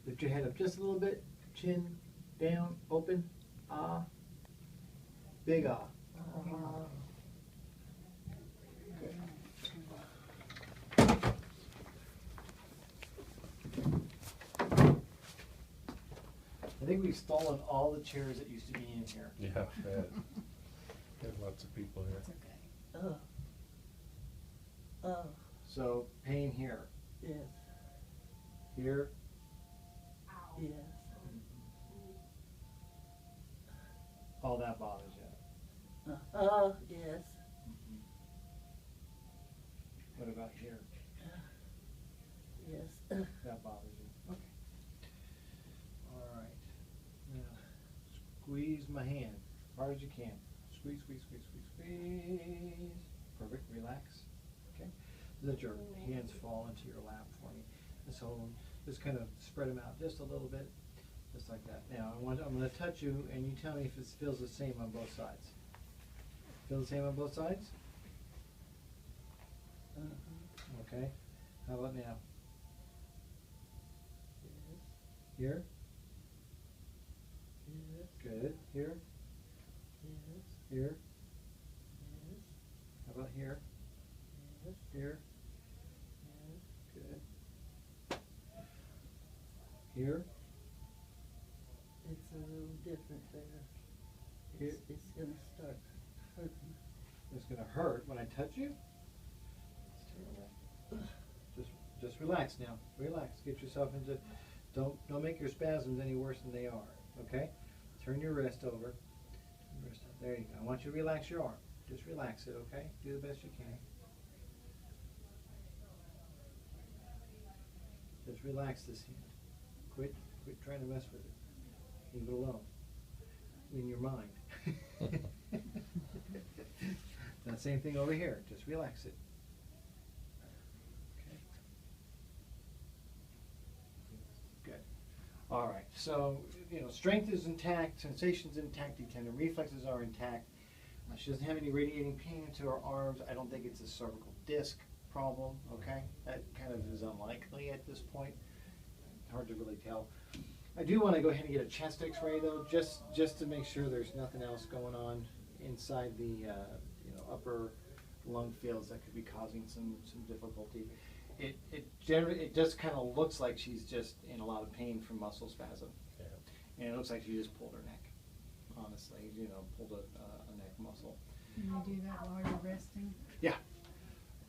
Lift your head up just a little bit. Chin down, open. Ah. Big ah. Good. I think we've stolen all the chairs that used to be in here. Yeah, bad. There's lots of people here. It's okay. Oh. So pain here. Yes. Here. Yes. All that bothers you. Yes. What about here? Yes. That bothers you. Okay. All right. Now, squeeze my hand as hard as you can. Squeeze, squeeze, squeeze, squeeze, squeeze. Perfect. Relax. Okay. Let your hands fall into your lap for me. Just hold them. Just kind of spread them out just a little bit, just like that. Now I'm going to touch you, and you tell me if it feels the same on both sides. Feel the same on both sides? Okay. How about now? Yes. Here? Yes. Good. Here? Yes. Here? Yes. How about here? Yes. Here? Yes. Good. Here? It's a little different there. Here? It's gonna start hurting. It's going to hurt when I touch you? Just relax now. Relax. Get yourself into, don't make your spasms any worse than they are. Okay? Turn your wrist over. There you go. I want you to relax your arm. Just relax it, okay? Do the best you can. Just relax this hand. Quit trying to mess with it. Leave it alone. In your mind. That same thing over here. Just relax it. Okay. Good. All right. So, strength is intact, sensation's intact, the tendon reflexes are intact. She doesn't have any radiating pain into her arms. I don't think it's a cervical disc problem, okay? That kind of is unlikely at this point. Hard to really tell. I do want to go ahead and get a chest x-ray though, just to make sure there's nothing else going on inside the upper lung fields that could be causing some difficulty. It just kind of looks like she's just in a lot of pain from muscle spasm. Yeah. And it looks like she just pulled her neck, honestly, pulled a neck muscle. Can you do that while you're resting? Yeah.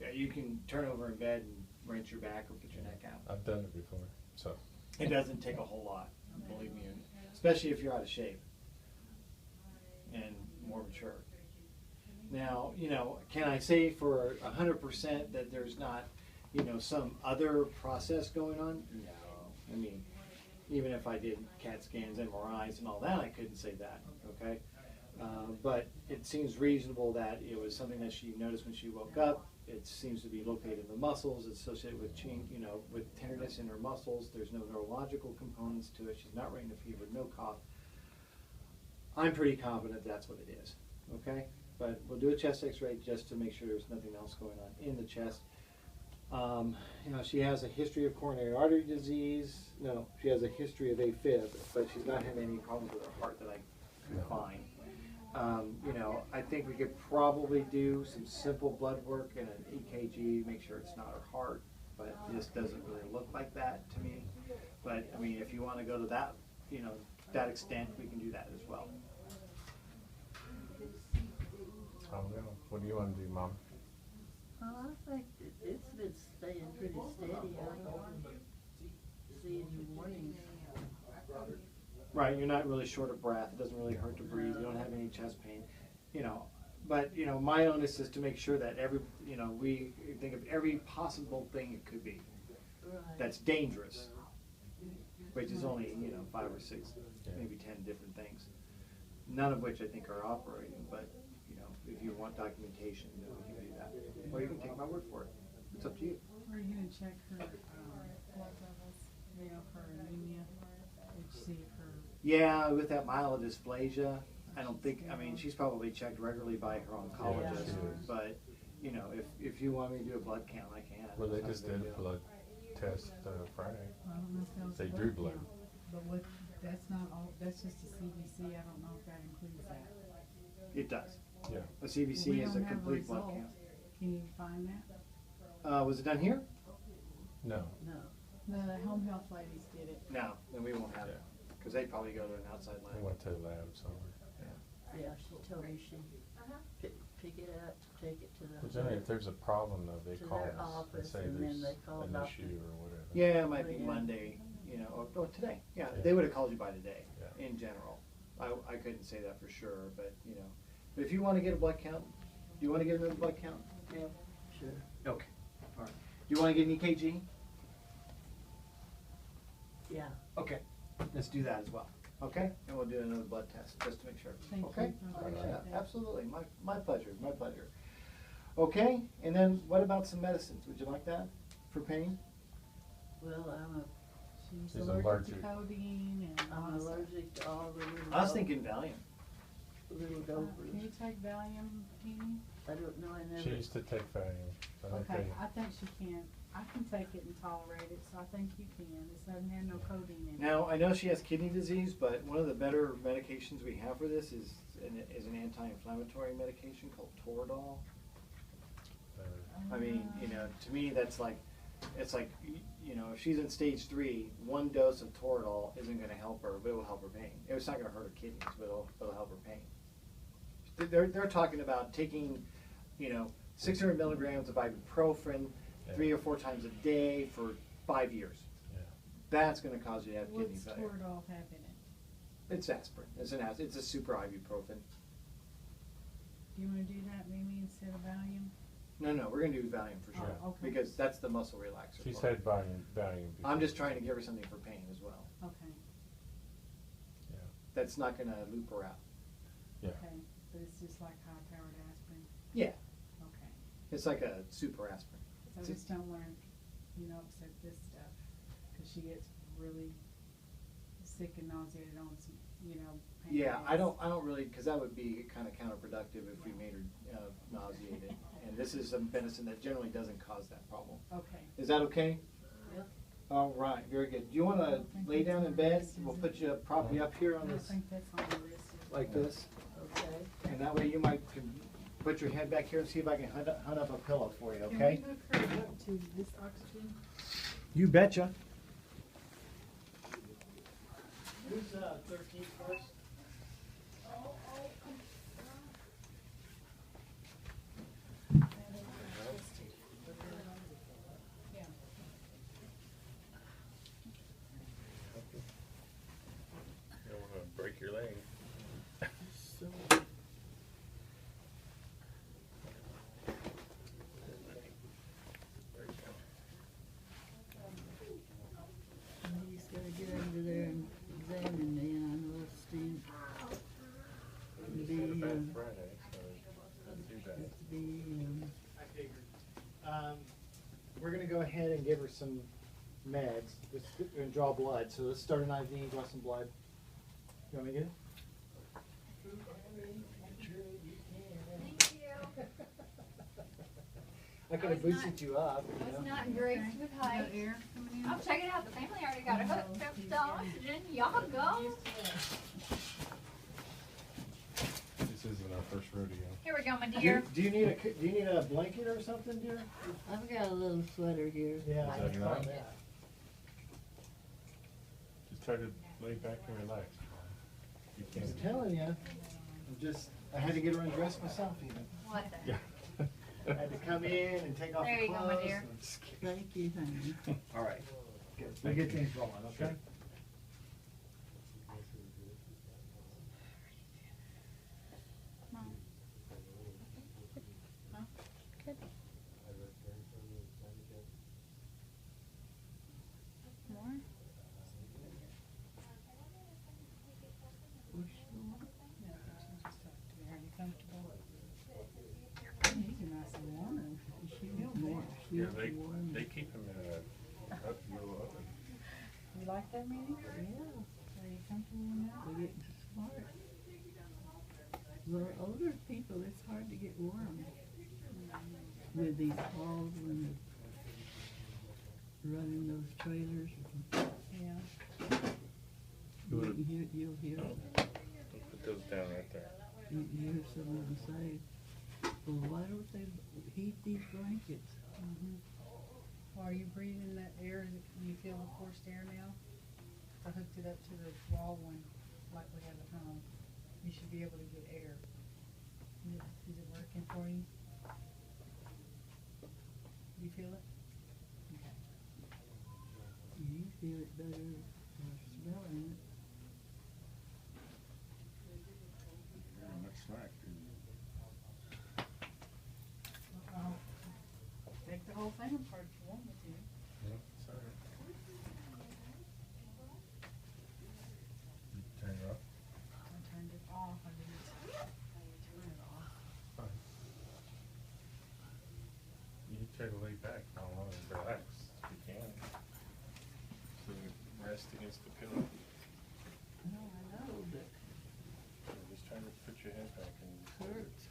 Yeah, you can turn over in bed and wrench your back or put your neck out. I've done it before, so. It doesn't take a whole lot, believe me, especially if you're out of shape and more mature. Now, can I say for 100% that there's not, some other process going on? No. I mean, even if I did CAT scans, MRIs, and all that, I couldn't say that, okay? But it seems reasonable that it was something that she noticed when she woke up. It seems to be located in the muscles. It's associated with with tenderness in her muscles. There's no neurological components to it. She's not running a fever, no cough. I'm pretty confident that's what it is, okay? But we'll do a chest x-ray just to make sure there's nothing else going on in the chest. She has a history of coronary artery disease. No, she has a history of AFib, but she's not had any problems with her heart that I could find. I think we could probably do some simple blood work and an EKG, make sure it's not her heart, but this doesn't really look like that to me. But I mean, if you want to go to that, that extent, we can do that as well. I don't know. What do you want to do, Mom? I think it's been staying pretty steady. I don't see any warnings. Right, you're not really short of breath. It doesn't really hurt to breathe. You don't have any chest pain, But my onus is to make sure that we think of every possible thing it could be that's dangerous, which is only 5 or 6, maybe 10 different things. None of which I think are operating. But if you want documentation, we can do that, or you can take my word for it. It's up to you. Are you going to check her blood levels, for anemia? Did you see if her... Yeah, with that myelodysplasia, I don't think, she's probably checked regularly by her oncologist, Yeah, but, if you want me to do a blood count, I can. Well, they just did a blood test Friday. I don't know if that was. They a drew blood blood. count, but what, that's not all, that's just a CBC, I don't know if that includes that. It does. Yeah. A CBC We is a don't have complete blood results. count. Can you find that? Was it done here? No. No. The home health ladies did it. No, then we won't have it, because they probably go to an outside We lab. went to the lab somewhere. Yeah, she told me she pick it up, take it to But the. then if there's a problem though, they To call their us. They office, say and then there's they call an doctor. issue or whatever. Yeah, it might be Yeah. Monday, you know, or today. Yeah, Yeah. they would have called you by today, Yeah. in general. I couldn't say that for sure, but, you know. But if you want to get a blood count, do you want to get another blood count? Yeah, sure. Okay, all right. Do you want to get an EKG? Yeah. Okay, let's do that as well, okay? And we'll do another blood test, just to make sure, Thank you. okay? I appreciate Yeah, that. absolutely, my pleasure, my pleasure. Okay, and then what about some medicines? Would you like that for pain? Well, She's She's allergic to allergic. codeine and all I'm that stuff. allergic to all the little. I was thinking Valium. Little Can you dopers. take Valium, Jeannie? I don't know, I never. She used to take Valium. I think Okay, they, I think she can. I can take it and tolerate it, so I think you can. It doesn't have no codeine in it. Now, I know she has kidney disease, but one of the better medications we have for this is an anti-inflammatory medication called Toradol. I mean, you know, to me, that's like, it's like, you know, if she's in stage 3, one dose of Toradol isn't gonna help her, but it will help her pain. It's not gonna hurt her kidneys, but it'll help her pain. They're talking about taking, you know, 600 milligrams of ibuprofen 3 or 4 times a day for 5 years. yeah. That's gonna cause you to have kidney What's failure. Toradol have in it? It's aspirin. It's a super ibuprofen. Do you wanna do that maybe instead of Valium? No, we're gonna do Valium for sure, Oh, okay. because that's the muscle relaxer. She's for her. had Valium before. I'm just trying to give her something for pain as well. Okay, Yeah. That's not gonna loop her out. Yeah. okay, but it's just like high-powered aspirin? Yeah, Okay. it's like a super aspirin. So I just don't want her, you know, upset this stuff, cause she gets really sick and nauseated on some, you know, pain Yeah, I meds. don't really, because that would be kind of counterproductive if we made her nauseated. And this is some medicine that generally doesn't cause that problem. Okay. Is that okay? Yep. All right, very good. Do you want to lay down in bed? We'll put you prop you up here I on don't this, think that's on the list. like this. Okay. And that way you might can put your head back here and see if I can hunt up a pillow for you, Can okay? we hook her up to this oxygen? You betcha. Who's 13 first? Yeah. You don't wanna break your leg. So, he's gotta get under there and examine me, and I know Steve. You Be, said about um, Friday, so not too bad. has to be, I figured. We're gonna go ahead and give her some meds. Just gonna draw blood. So let's start an IV, draw some blood. You want me to get it? I could have boosted you up, you It's know? not great with height. Air coming in? Oh, check it out. The family already got it hooked up to oxygen. Y'all go. This isn't our first rodeo. Here we go, my Do dear. you, do you need a blanket or something, dear? I've got a little sweater here. Yeah. Is that that's enough? fine, yeah. Just try to lay back and relax. You I'm can't. telling you, I had to get her undressed myself even. What the? Yeah. I had to come in and take off There the you go, clothes. my dear. Thank you, honey. All right, good. We'll get things rolling, okay? Sure. Good. More? Yeah, she'll just have to be very comfortable. These are nice and warm. She was more, she Yeah, was warm. they keep them in a little oven. You like that, Minnie? Yeah, Are you comfortable in that? we're getting smart. For older people, it's hard to get warm with these walls and running those trailers. Yeah. You'll hear, Put those down right there. you hear someone say, well, why don't they heat these blankets? Mhm. Well, are you breathing that air? Do you feel the forced air now? I hooked it up to the wall one, like we have at home. You should be able to get air. Is it working for you? Do you feel it? Okay. You feel it better or smelling it. How much slack do you? I'll take the whole thing apart if you want me to. No, sorry. You turn it off? I turned it off. I didn't turn it off. Fine. You try to lay back now and relax if you can. So you rest against the pillow. No, I know, but You're just trying to put your head back and. it hurts.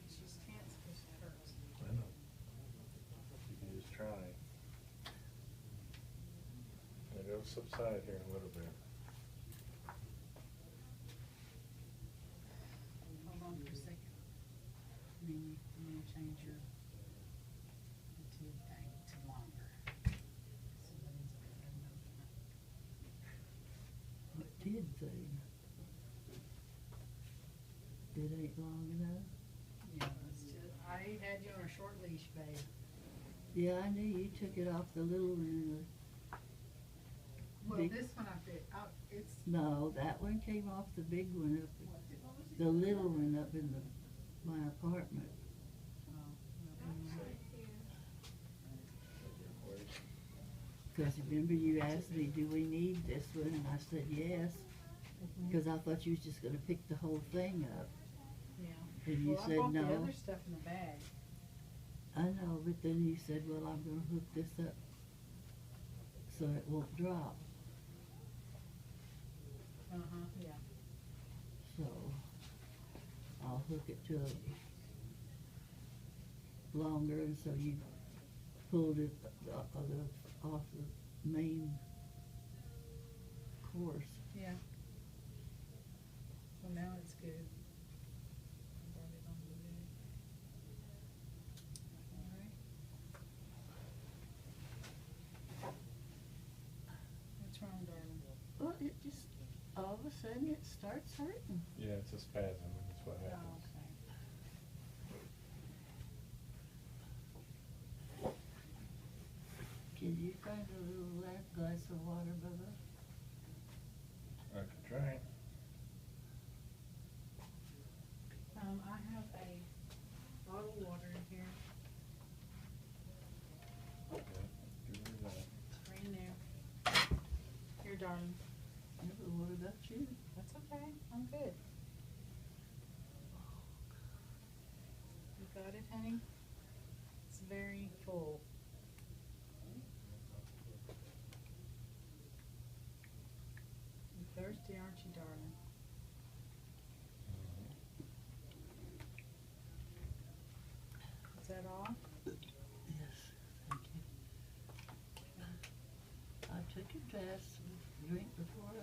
She's tense because it hurts. I know. You can just try. And it'll subside here in a little bit. Hold on for a second. I'm gonna change your tube thing to longer. Somebody's over there moving it. What did thing? It ain't long enough? Yeah, it's just, I had you on a short leash, babe. Yeah, I knew you took it off the little one in the, Well, Big- this one up there, it's, no, that one came off the big one up, the little one up in my apartment. Cause remember you asked me, do we need this one? And I said, yes. Cause I thought you was just gonna pick the whole thing up. yeah. And you Well, I said bought the no. other stuff in the bag. I know, but then you said, well, I'm gonna hook this up so it won't drop. Uh-huh, yeah. So I'll hook it to longer, and so you pulled it off the main course. Yeah. Well, now it's good. I brought it on the bed. All right. What's wrong, darling? Well, it just, all of a sudden, it starts hurting. Yeah, it's a spasm, that's what Oh, happens. okay. Can you find a little glass of water, Bubba? I could try. I have a bottle of water in here. Okay, give her that. It's right in there. Here, darling. Yeah, but what about you? That's okay. I'm good. You got it, honey? It's very full. You're thirsty, aren't you, darling? Is that all? Yes, thank you. I took a fast drink before I